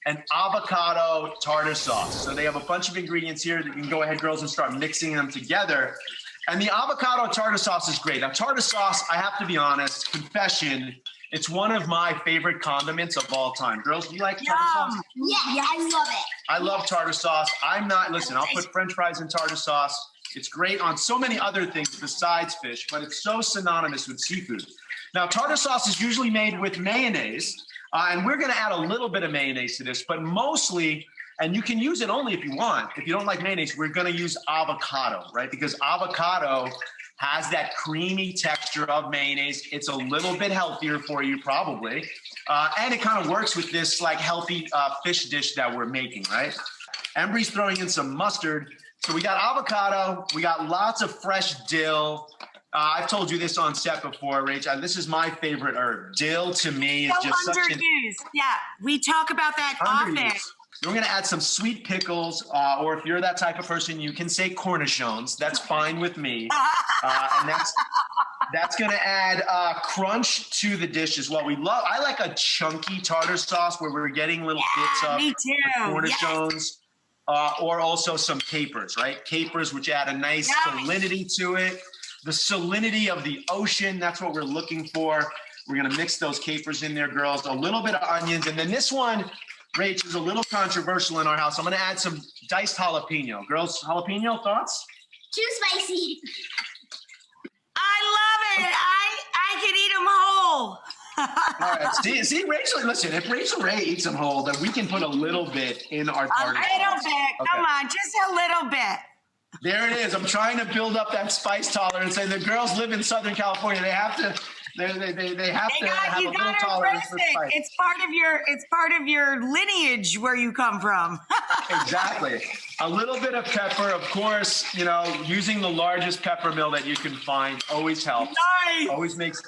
an avocado tartar sauce. So they have a bunch of ingredients here that you can go ahead, girls, and start mixing them together. And the avocado tartar sauce is great. Now, tartar sauce, I have to be honest, confession, it's one of my favorite condiments of all time. Girls, do you like tartar sauce? Yeah, I love it. I love tartar sauce. Listen, I'll put French fries in tartar sauce. It's great on so many other things besides fish, but it's so synonymous with seafood. Now, tartar sauce is usually made with mayonnaise, and we're gonna add a little bit of mayonnaise to this, but mostly, and you can use it only if you want. If you don't like mayonnaise, we're gonna use avocado, right? Because avocado has that creamy texture of mayonnaise. It's a little bit healthier for you, probably. And it kind of works with this like healthy fish dish that we're making, right? Embry's throwing in some mustard. So we got avocado, we got lots of fresh dill. I've told you this on set before, Rach. This is my favorite herb. Dill to me is just such an underused. Yeah, we talk about that often. We're going to add some sweet pickles, or if you're that type of person, you can say cornichons. That's fine with me. And that's going to add crunch to the dish as well. I like a chunky tartar sauce where we're getting little bits of me too. the cornichons, or also some capers, right? Capers, which add a nice salinity to it. The salinity of the ocean, that's what we're looking for. We're going to mix those capers in there, girls. A little bit of onions. And then this one, Rach, is a little controversial in our house. I'm going to add some diced jalapeno. Girls, jalapeno, thoughts? Too spicy. I love it. I could eat them whole. All right. See, Rachel, listen, if Rachel Ray eats them whole, then we can put a little bit in our tartar sauce. A little bit. Okay. Come on, just a little bit. There it is. I'm trying to build up that spice tolerance. And the girls live in Southern California. They have to have a little tolerance for spice. It's part of your lineage where you come from. Exactly. A little bit of pepper, of course, using the largest pepper mill that you can find always helps. Nice. Always makes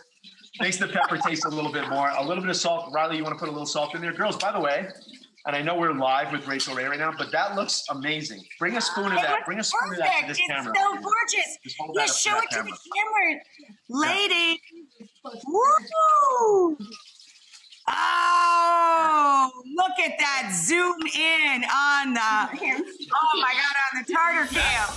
the pepper taste a little bit more. A little bit of salt. Riley, you want to put a little salt in there? Girls, by the way, and I know we're live with Rachael Ray right now, but that looks amazing. Bring a spoon of that. Bring a spoon of that to this camera. It's so gorgeous. Yeah, show it to the camera, lady. Woo! Oh, look at that. Zoom in on the, oh my God, on the tartar cam.